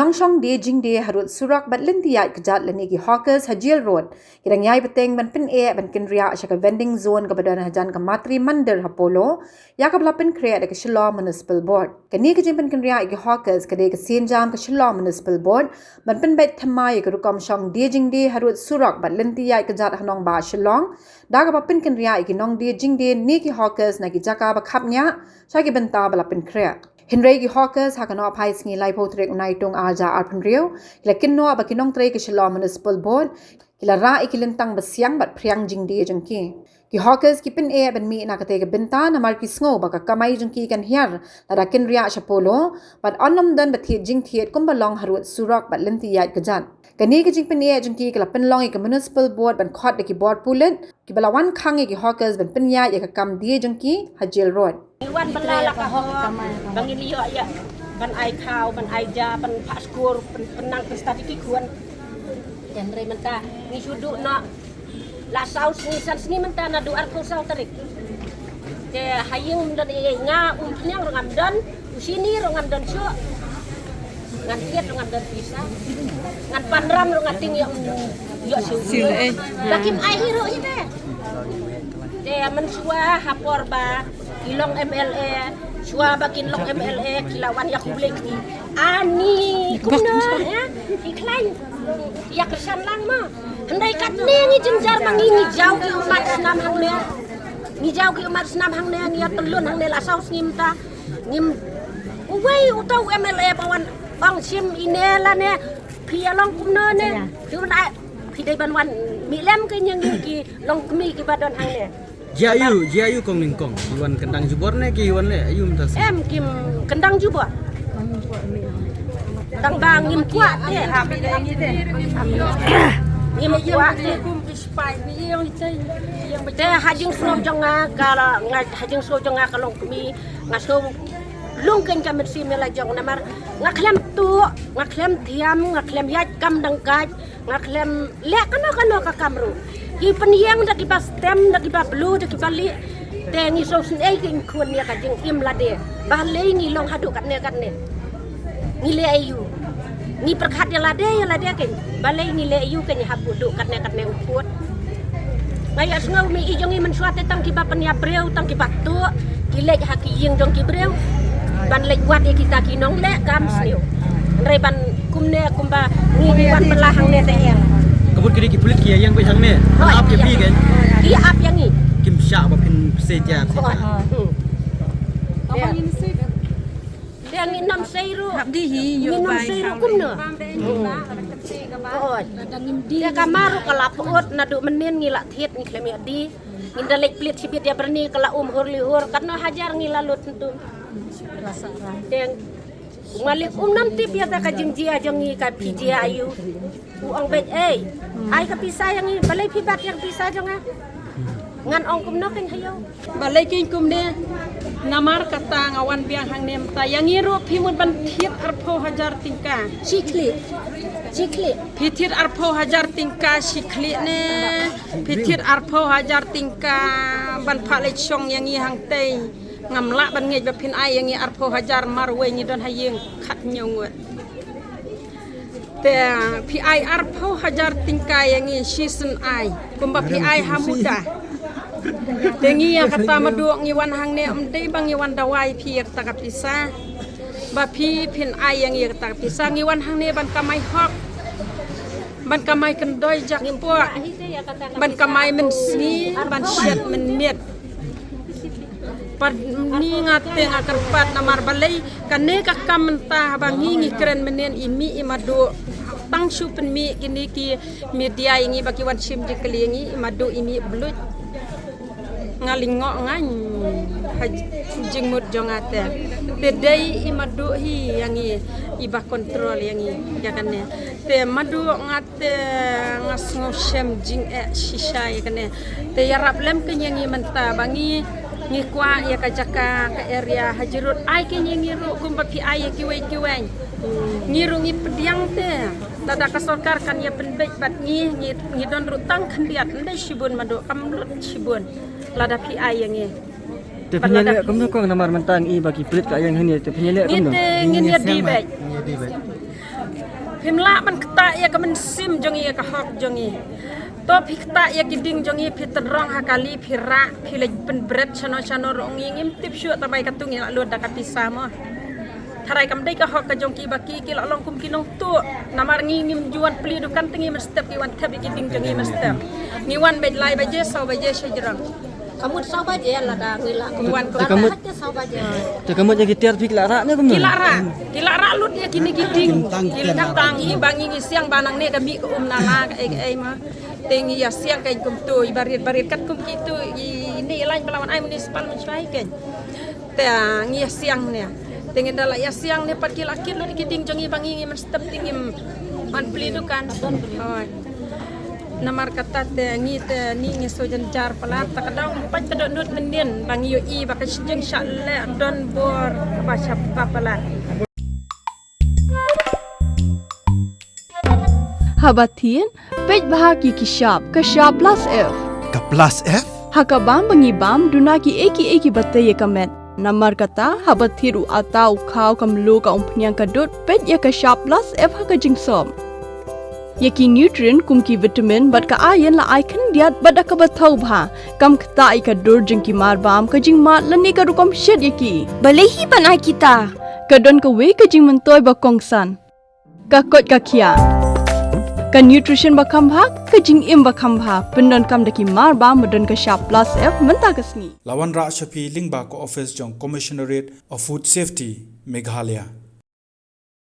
Kinong shong de jing de harut surak bat lintiyat kejat lani ki hawkers Hajil Road. Kirang yai beteng ban pin ban kin ria asya vending zone ka badan hajan ka matri mandir hapolo ya ka blapin krea de ka Shillong Municipal Board. Kani ka jimpan kin ria ki hawkers ka de ka sen jam ka Shillong Municipal Board ban pin bet thamai ka rukam shong de jing de harut surak bat lintiyat kejat hanong ba Shillong da ka bapin kin ria ki nong de jing de ni ki hawkers na ki jaka ba khapnya sha ki benta blapin krea. Henry ki hawkers hakano apai singi lai potrek unai tong aja arpun riu kila kinno abakinong tre ki Shillong Municipal Board kila ra ikilintang basiang bat priang jing de jengki ki hawkers ki pin ban mi na kate ka binta na mar ki sngo baka kamai jengki kan hiar la kin ria chapolo bat onnom dan bathi jing thiet kumbalong harut surak bat linti yat kajan kani ki jing pin jengki kila pin long ki Municipal Board ban khot de ki board pulet ki balawan khangi ki hawkers ban pin ya ka kam de jengki Hajil Road Iwan belala ka ho bangin iyo ya ban ai khao ban ai ja ban pak skor penang statistik kuan genre menta ni sudu no la saus ni san sini menta na du ar ko sau tarik te hayung dan nga nyang rongam dan usini rongam dan su ngan tiet rongam dan bisa ngan panram rongam ting yo siu bakim ai hero ite te mensua hapor ba Kilong MLA, Shua bakin long MLA, kilawan ya kublek ni. Ani, kuna ya, iklain, ya kersan lang ma. Handai kat ne ni jenjar mangi ni jauh ki umat senam hang ne. Ni jauh ki umat senam hang ne ni telun hang ne la saus ngim ta. Ngim uwei utau MLA bawan bang sim inela ne. Pia long kumna ne. Tu na pi dai banwan mi lem ke nyang ki long kemi ki badan hang ne. Jayu kong ningkong iwan kendang jubor ne ki iwan le ayu mtas kim kendang jubor tang bang ngim kuat te ngim kuat te kum ispai ni yang te hajing so jonga kala hajing so jonga kalong kemi ngaso lungken ka mersi mela jong namar ngaklem tu ngaklem diam ngaklem yat kam dangkat ngaklem le kano ka kamru ki peniang da ki pas tem da ki ba blue da ki ba li te ngi so sin e ki kun ya ka jing im la de ba le ngi long hadu kat ne ngi le ayu ngi perkhat ya la de ke ba le ngi le ayu ke ni habu du kat ne uput ngaya sngau mi i jong i men suate tang ki ba penya breu tang ki ba tu ki le ha ki ying jong ki breu ban le wat e kita ki nong le kam sniu re ban kumne kumba ngi wan belahang ne te el kabut kiri ki pulit ki yang pe sang ne ap ya pi kan ki ap yang ni kim sha ba pin seja apa ini sih dia ngi nam seiru di hi yo bai kumne dia kamaru kala pot na du menin ngi la thiet ngi klemi di ngi dalek plit sibit dia berni kala hur karena hajar ngi lalut tentu rasa dia Malik nanti biar tak jengji aja ngi ka piji ayu. Uang bet ai ka pisah yang ni balai pibat yang pisah jangan. Ngan ong kum nok yang hayo. balai king kum ne namar kata ngawan biang hang nem ta yang iru pimun ban thiet arpo hajar tingka Cikli. pitir arpo hajar tingka sikli ne pitir arpo hajar tingka ban phalai chong yang i hang tei ngamla ban ngej ba pin ai yang i arpo hajar marwe ni don hayeng khat nyongot te pi ai arpo hajar tingka yang i season ai kumba pi ai hamuda tengi yang kata maduok ngiwan hang ne umdei bang ngiwan dawai pi yak tak pisah ba pi pin ai yang yak tak pisah ngiwan hang ne ban kamai hok ban kamai kendoi jak po ban kamai men sni ban syat men miet par ni ngate ngakarpat namar balai kane ka kamenta bang ngi keren menen imi imado tang supen mi kini ki media ingi baki wan sim dikelingi imado imi blut ngalingok ngan jingmut jongate tedai imadu hi yangi iba kontrol yangi yakane te madu ngate ngasngosem jing shisha yakane te yarap lem kenyangi menta bangi ngikwa ya kajaka ke area hajirut ai kenyangi ru kumpa pi ai kiwai ngirung i pediang te tada kasorkar kan ya penbek bat ngi don rutang kandiat ndai shibun madu kamrut shibun lada pi ai yang ni te penyele kum no kong namar mentang i bagi pelit ka yang hani te penyele kum no ngin ya di baik Pimla man kata ya ka sim jongi ya ka hok jongi. To phikta ya giding jongi phiterong hakali phira philej pen bread chano rongi ngim tip shu tabai katung ya lu da kapisa mo. Tharai kam dai ka hok ka jongki baki ki long kum kinong tu namar ngim juan pli du kan tingi mestep ki wan thap giding jongi mestep. Ni wan bed lai baje sau baje shajrang. Kamu sau baje la da ngila. Wan Kamu sau baje. Te kamu jadi tiar pik lara ne kamu. Kilara lut ya kini giding. Kilang tangi bangi siang banang ne ka mi ko nala ka ai ma. Tengi ya siang kain kum tu barit kat kum kitu ini lain pelawan ai municipal mencai kan. Tengi ya siang ne. Tengi dala ya siang ne pat kilakir lu giding jongi bangi men step tinggi man pelidukan. Namar kata tengi te ni ngesojan jar pelat takadang pat tadot nut mendin bangi yo I baka jeng syalle don bor baca papalan. Habatin, pej bahagi kishap, kashap plus F. Ka plus F? Hakabam bangibam dunaki eki batay kamet. Namar kata habathiru atau kau kamlu ka umpnyang kadut pej ya kashap plus F hakajing som. Yaki nutrient kumki vitamin bat ka ayan la ikan diat bat ka bathau bha kam kta I ka dur jingki mar bam ka jing mat lani ka rukom shed yaki. Balehi banai kita. Kadon ka we ka jing mentoy ba kongsan. Ka kot ka kia. Ka nutrition bakam bha ka jing im bakam bha pendon kam daki mar ba madon ka sharp plus F menta kasni Lawan Ra Shapi Lingba ko office jong Commissionerate of Food Safety Meghalaya.